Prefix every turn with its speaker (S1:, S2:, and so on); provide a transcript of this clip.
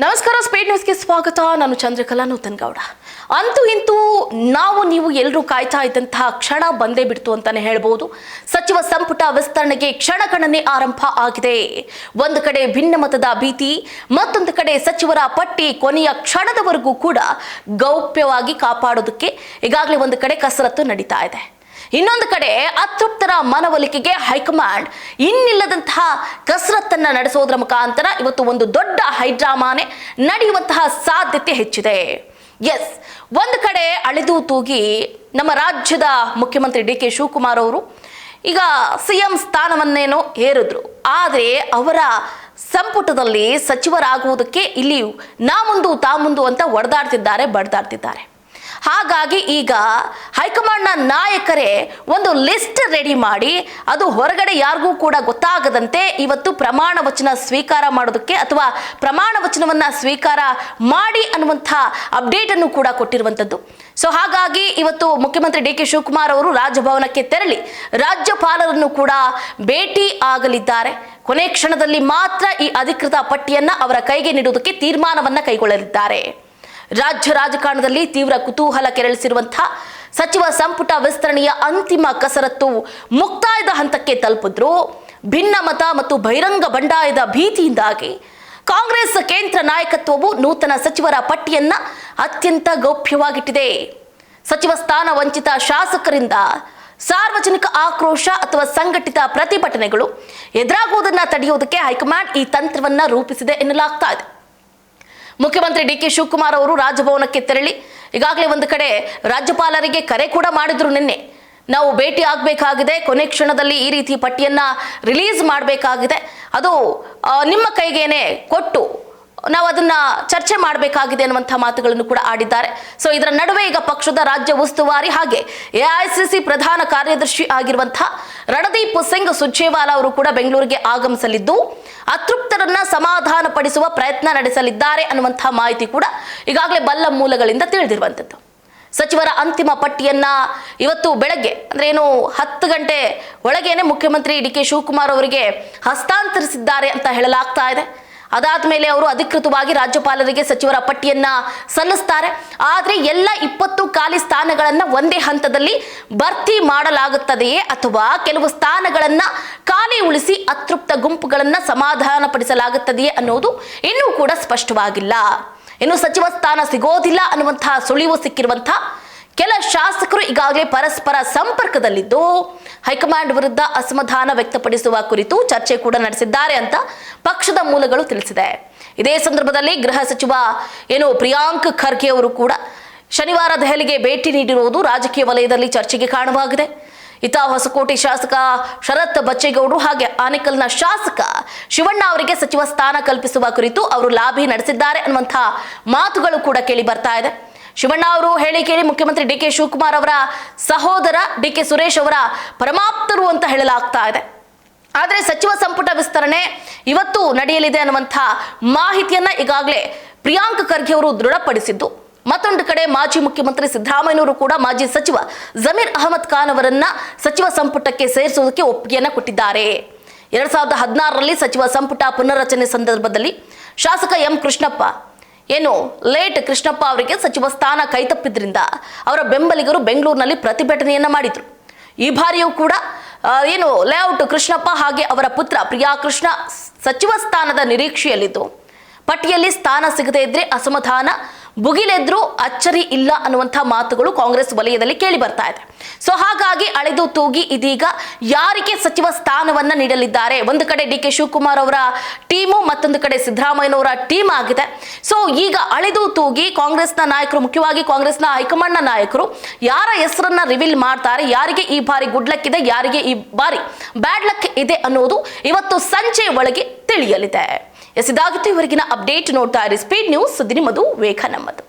S1: ನಮಸ್ಕಾರ, ಸ್ಪೀಡ್ ನ್ಯೂಸ್ಗೆ ಸ್ವಾಗತ. ನಾನು ಚಂದ್ರಕಲಾ ನೂತನಗೌಡ. ಅಂತೂ ಇಂತೂ ನೀವು ಎಲ್ಲರೂ ಕಾಯ್ತಾ ಇದ್ದಂತಹ ಕ್ಷಣ ಬಂದೇ ಬಿಡ್ತು ಅಂತಾನೆ ಹೇಳ್ಬೋದು. ಸಚಿವ ಸಂಪುಟ ವಿಸ್ತರಣೆಗೆ ಕ್ಷಣಗಣನೆ ಆರಂಭ ಆಗಿದೆ. ಒಂದು ಕಡೆ ಭಿನ್ನಮತದ ಭೀತಿ, ಮತ್ತೊಂದು ಕಡೆ ಸಚಿವರ ಪಟ್ಟಿ ಕೊನೆಯ ಕ್ಷಣದವರೆಗೂ ಕೂಡ ಗೌಪ್ಯವಾಗಿ ಕಾಪಾಡೋದಕ್ಕೆ ಈಗಾಗಲೇ ಒಂದು ಕಡೆ ಕಸರತ್ತು ನಡೀತಾ ಇದೆ. ಇನ್ನೊಂದು ಕಡೆ ಅತೃಪ್ತರ ಮನವೊಲಿಕೆಗೆ ಹೈಕಮಾಂಡ್ ಇನ್ನಿಲ್ಲದಂತಹ ಕಸರತ್ತನ್ನ ನಡೆಸೋದ್ರ ಮುಖಾಂತರ ಇವತ್ತು ಒಂದು ದೊಡ್ಡ ಹೈಡ್ರಾಮಾನೆ ನಡೆಯುವಂತಹ ಸಾಧ್ಯತೆ ಹೆಚ್ಚಿದೆ. ಎಸ್, ಒಂದು ಕಡೆ ಅಳೆದು ತೂಗಿ ನಮ್ಮ ರಾಜ್ಯದ ಮುಖ್ಯಮಂತ್ರಿ ಡಿ.ಕೆ. ಶಿವಕುಮಾರ್ ಅವರು ಈಗ ಸಿಎಂ ಸ್ಥಾನವನ್ನೇನೋ ಏರಿದ್ರು. ಆದರೆ ಅವರ ಸಂಪುಟದಲ್ಲಿ ಸಚಿವರಾಗುವುದಕ್ಕೆ ಇಲ್ಲಿ ನಾ ಮುಂದು ತಾ ಮುಂದು ಅಂತ ಬಡ್ದಾಡ್ತಿದ್ದಾರೆ. ಹಾಗಾಗಿ ಈಗ ಹೈಕಮಾಂಡ್ನ ನಾಯಕರೇ ಒಂದು ಲಿಸ್ಟ್ ರೆಡಿ ಮಾಡಿ ಅದು ಹೊರಗಡೆ ಯಾರಿಗೂ ಕೂಡ ಗೊತ್ತಾಗದಂತೆ ಇವತ್ತು ಪ್ರಮಾಣ ವಚನ ಸ್ವೀಕಾರ ಮಾಡೋದಕ್ಕೆ ಅಥವಾ ಪ್ರಮಾಣ ವಚನವನ್ನ ಸ್ವೀಕಾರ ಮಾಡಿ ಅನ್ನುವಂಥ ಅಪ್ಡೇಟ್ ಅನ್ನು ಕೂಡ ಕೊಟ್ಟಿರುವಂಥದ್ದು. ಸೊ ಹಾಗಾಗಿ ಇವತ್ತು ಮುಖ್ಯಮಂತ್ರಿ ಡಿ.ಕೆ. ಶಿವಕುಮಾರ್ ಅವರು ರಾಜಭವನಕ್ಕೆ ತೆರಳಿ ರಾಜ್ಯಪಾಲರನ್ನು ಕೂಡ ಭೇಟಿ ಆಗಲಿದ್ದಾರೆ. ಕೊನೆ ಕ್ಷಣದಲ್ಲಿ ಮಾತ್ರ ಈ ಅಧಿಕೃತ ಪಟ್ಟಿಯನ್ನ ಅವರ ಕೈಗೆ ನೀಡುವುದಕ್ಕೆ ತೀರ್ಮಾನವನ್ನ ಕೈಗೊಳ್ಳಲಿದ್ದಾರೆ. ರಾಜ್ಯ ರಾಜಕಾರಣದಲ್ಲಿ ತೀವ್ರ ಕುತೂಹಲ ಕೆರಳಿಸಿರುವಂತಹ ಸಚಿವ ಸಂಪುಟ ವಿಸ್ತರಣೆಯ ಅಂತಿಮ ಕಸರತ್ತು ಮುಕ್ತಾಯದ ಹಂತಕ್ಕೆ ತಲುಪಿದ್ರು. ಭಿನ್ನಮತ ಮತ್ತು ಬಹಿರಂಗ ಬಂಡಾಯದ ಭೀತಿಯಿಂದಾಗಿ ಕಾಂಗ್ರೆಸ್ ಕೇಂದ್ರ ನಾಯಕತ್ವವು ನೂತನ ಸಚಿವರ ಪಟ್ಟಿಯನ್ನ ಅತ್ಯಂತ ಗೌಪ್ಯವಾಗಿಟ್ಟಿದೆ. ಸಚಿವ ಸ್ಥಾನ ವಂಚಿತ ಶಾಸಕರಿಂದ ಸಾರ್ವಜನಿಕ ಆಕ್ರೋಶ ಅಥವಾ ಸಂಘಟಿತ ಪ್ರತಿಭಟನೆಗಳು ಎದುರಾಗುವುದನ್ನು ತಡೆಯುವುದಕ್ಕೆ ಹೈಕಮಾಂಡ್ ಈ ತಂತ್ರವನ್ನ ರೂಪಿಸಿದೆ ಎನ್ನಲಾಗ್ತಾ ಇದೆ. ಮುಖ್ಯಮಂತ್ರಿ ಡಿ.ಕೆ. ಶಿವಕುಮಾರ್ ಅವರು ರಾಜಭವನಕ್ಕೆ ತೆರಳಿ ಈಗಾಗಲೇ ಒಂದು ಕಡೆ ರಾಜ್ಯಪಾಲರಿಗೆ ಕರೆ ಕೂಡ ಮಾಡಿದ್ರು. ನಿನ್ನೆ ನಾವು ಭೇಟಿ ಆಗಬೇಕಾಗಿದೆ, ಕೊನೆ ಕ್ಷಣದಲ್ಲಿ ಈ ರೀತಿ ಪಟ್ಟಿಯನ್ನ ರಿಲೀಸ್ ಮಾಡಬೇಕಾಗಿದೆ, ಅದು ನಿಮ್ಮ ಕೈಗೇನೆ ಕೊಟ್ಟು ನಾವು ಅದನ್ನ ಚರ್ಚೆ ಮಾಡಬೇಕಾಗಿದೆ ಅನ್ನುವಂಥ ಮಾತುಗಳನ್ನು ಕೂಡ ಆಡಿದ್ದಾರೆ. ಸೊ ಇದರ ನಡುವೆ ಈಗ ಪಕ್ಷದ ರಾಜ್ಯ ಉಸ್ತುವಾರಿ ಹಾಗೆ ಎಐಸಿಸಿ ಪ್ರಧಾನ ಕಾರ್ಯದರ್ಶಿ ಆಗಿರುವಂತಹ ರಣದೀಪ್ ಸಿಂಗ್ ಸುರ್ಜೇವಾಲಾ ಅವರು ಕೂಡ ಬೆಂಗಳೂರಿಗೆ ಆಗಮಿಸಲಿದ್ದು ಅತೃಪ್ತರನ್ನ ಸಮಾಧಾನ ಪಡಿಸುವ ಪ್ರಯತ್ನ ನಡೆಸಲಿದ್ದಾರೆ ಅನ್ನುವಂತಹ ಮಾಹಿತಿ ಕೂಡ ಈಗಾಗಲೇ ಬಲ್ಲ ಮೂಲಗಳಿಂದ ತಿಳಿದಿರುವಂಥದ್ದು. ಸಚಿವರ ಅಂತಿಮ ಪಟ್ಟಿಯನ್ನ ಇವತ್ತು ಬೆಳಗ್ಗೆ ಅಂದ್ರೆ 10 ಗಂಟೆ ಒಳಗೇನೆ ಮುಖ್ಯಮಂತ್ರಿ ಡಿ.ಕೆ. ಶಿವಕುಮಾರ್ ಅವರಿಗೆ ಹಸ್ತಾಂತರಿಸಿದ್ದಾರೆ ಅಂತ ಹೇಳಲಾಗ್ತಾ ಇದೆ. ಅದಾದ ಮೇಲೆ ಅವರು ಅಧಿಕೃತವಾಗಿ ರಾಜ್ಯಪಾಲರಿಗೆ ಸಚಿವರ ಪಟ್ಟಿಯನ್ನ ಸಲ್ಲಿಸ್ತಾರೆ. ಆದರೆ ಎಲ್ಲ 20 ಖಾಲಿ ಸ್ಥಾನಗಳನ್ನ ಒಂದೇ ಹಂತದಲ್ಲಿ ಭರ್ತಿ ಮಾಡಲಾಗುತ್ತದೆಯೇ ಅಥವಾ ಕೆಲವು ಸ್ಥಾನಗಳನ್ನ ಖಾಲಿ ಉಳಿಸಿ ಅತೃಪ್ತ ಗುಂಪುಗಳನ್ನ ಸಮಾಧಾನ ಪಡಿಸಲಾಗುತ್ತದೆಯೇ ಅನ್ನೋದು ಇನ್ನೂ ಕೂಡ ಸ್ಪಷ್ಟವಾಗಿಲ್ಲ. ಇನ್ನು ಸಚಿವ ಸ್ಥಾನ ಸಿಗೋದಿಲ್ಲ ಅನ್ನುವಂತಹ ಸುಳಿವು ಸಿಕ್ಕಿರುವಂತಹ ಕೆಲ ಶಾಸಕರು ಈಗಾಗಲೇ ಪರಸ್ಪರ ಸಂಪರ್ಕದಲ್ಲಿದ್ದು ಹೈಕಮಾಂಡ್ ವಿರುದ್ಧ ಅಸಮಾಧಾನ ವ್ಯಕ್ತಪಡಿಸುವ ಕುರಿತು ಚರ್ಚೆ ಕೂಡ ನಡೆಸಿದ್ದಾರೆ ಅಂತ ಪಕ್ಷದ ಮೂಲಗಳು ತಿಳಿಸಿದೆ. ಇದೇ ಸಂದರ್ಭದಲ್ಲಿ ಗೃಹ ಸಚಿವ ಪ್ರಿಯಾಂಕ್ ಖರ್ಗೆ ಅವರು ಕೂಡ ಶನಿವಾರ ದೆಹಲಿಗೆ ಭೇಟಿ ನೀಡಿರುವುದು ರಾಜಕೀಯ ವಲಯದಲ್ಲಿ ಚರ್ಚೆಗೆ ಕಾರಣವಾಗಿದೆ. ಇತ ಹೊಸಕೋಟೆ ಶಾಸಕ ಶರತ್ ಬಚ್ಚೇಗೌಡರು ಹಾಗೆ ಆನೇಕಲ್ನ ಶಾಸಕ ಶಿವಣ್ಣ ಅವರಿಗೆ ಸಚಿವ ಸ್ಥಾನ ಕಲ್ಪಿಸುವ ಕುರಿತು ಅವರು ಲಾಬಿ ನಡೆಸಿದ್ದಾರೆ ಅನ್ನುವಂಥ ಮಾತುಗಳು ಕೂಡ ಕೇಳಿ ಬರ್ತಾ ಇದೆ. ಶಿವಣ್ಣ ಅವರು ಹೇಳಿ ಕೇಳಿ ಮುಖ್ಯಮಂತ್ರಿ ಡಿ.ಕೆ. ಶಿವಕುಮಾರ್ ಅವರ ಸಹೋದರ ಡಿ.ಕೆ. ಸುರೇಶ್ ಅವರ ಪರಮಾಪ್ತರು ಅಂತ ಹೇಳಲಾಗ್ತಾ ಇದೆ. ಆದರೆ ಸಚಿವ ಸಂಪುಟ ವಿಸ್ತರಣೆ ಇವತ್ತು ನಡೆಯಲಿದೆ ಅನ್ನುವಂಥ ಮಾಹಿತಿಯನ್ನ ಈಗಾಗಲೇ ಪ್ರಿಯಾಂಕ್ ಖರ್ಗೆ ಅವರು ದೃಢಪಡಿಸಿದ್ದು, ಮತ್ತೊಂದು ಕಡೆ ಮಾಜಿ ಮುಖ್ಯಮಂತ್ರಿ ಸಿದ್ದರಾಮಯ್ಯನವರು ಕೂಡ ಮಾಜಿ ಸಚಿವ ಜಮೀರ್ ಅಹಮದ್ ಖಾನ್ ಅವರನ್ನ ಸಚಿವ ಸಂಪುಟಕ್ಕೆ ಸೇರಿಸುವುದಕ್ಕೆ ಒಪ್ಪಿಗೆಯನ್ನ ಕೊಟ್ಟಿದ್ದಾರೆ. 2016ರಲ್ಲಿ ಸಚಿವ ಸಂಪುಟ ಪುನರ್ರಚನೆ ಸಂದರ್ಭದಲ್ಲಿ ಶಾಸಕ ಎಂ ಕೃಷ್ಣಪ್ಪ ಲೇಟ್ ಕೃಷ್ಣಪ್ಪ ಅವರಿಗೆ ಸಚಿವ ಸ್ಥಾನ ಕೈತಪ್ಪಿದ್ರಿಂದ ಅವರ ಬೆಂಬಲಿಗರು ಬೆಂಗಳೂರಿನಲ್ಲಿ ಪ್ರತಿಭಟನೆಯನ್ನ ಮಾಡಿದ್ರು. ಈ ಬಾರಿಯೂ ಕೂಡ ಲೇಔಟ್ ಕೃಷ್ಣಪ್ಪ ಹಾಗೆ ಅವರ ಪುತ್ರ ಪ್ರಿಯಾಕೃಷ್ಣ ಸಚಿವ ಸ್ಥಾನದ ನಿರೀಕ್ಷೆಯಲ್ಲಿದ್ದು ಪಟ್ಟಿಯಲ್ಲಿ ಸ್ಥಾನ ಸಿಗದೇ ಇದ್ರೆ ಅಸಮಾಧಾನ ಭುಗಿಲೆದ್ರು ಅಚ್ಚರಿ ಇಲ್ಲ ಅನ್ನುವಂಥ ಮಾತುಗಳು ಕಾಂಗ್ರೆಸ್ ವಲಯದಲ್ಲಿ ಕೇಳಿ ಬರ್ತಾ ಇದೆ. ಸೊ ಹಾಗಾಗಿ ಅಳೆದು ತೂಗಿ ಇದೀಗ ಯಾರಿಗೆ ಸಚಿವ ಸ್ಥಾನವನ್ನ ನೀಡಲಿದ್ದಾರೆ, ಒಂದು ಕಡೆ ಡಿ.ಕೆ. ಶಿವಕುಮಾರ್ ಅವರ ಟೀಮು, ಮತ್ತೊಂದು ಕಡೆ ಸಿದ್ದರಾಮಯ್ಯನವರ ಟೀಮ್ ಆಗಿದೆ. ಸೊ ಈಗ ಅಳೆದು ತೂಗಿ ಕಾಂಗ್ರೆಸ್ನ ನಾಯಕರು, ಮುಖ್ಯವಾಗಿ ಕಾಂಗ್ರೆಸ್ನ ಹೈಕಮಾಂಡ್ನ ನಾಯಕರು ಯಾರ ಹೆಸರನ್ನ ರಿವೀಲ್ ಮಾಡ್ತಾರೆ, ಯಾರಿಗೆ ಈ ಬಾರಿ ಗುಡ್ ಲಕ್ ಇದೆ, ಯಾರಿಗೆ ಈ ಬಾರಿ ಬ್ಯಾಡ್ ಲಕ್ ಇದೆ ಅನ್ನೋದು ಇವತ್ತು ಸಂಜೆ ಒಳಗೆ ತಿಳಿಯಲಿದೆ. ಇದಾಗಿತ್ತು ಇವರೆಗಿನ ಅಪ್ಡೇಟ್. ನೋಡ್ತಾ ಇರಿ ಸ್ಪೀಡ್ ನ್ಯೂಸ್, ಸುದ್ದಿ ನಿಮ್ಮದು, ವೇಗ ನಮ್ಮದು.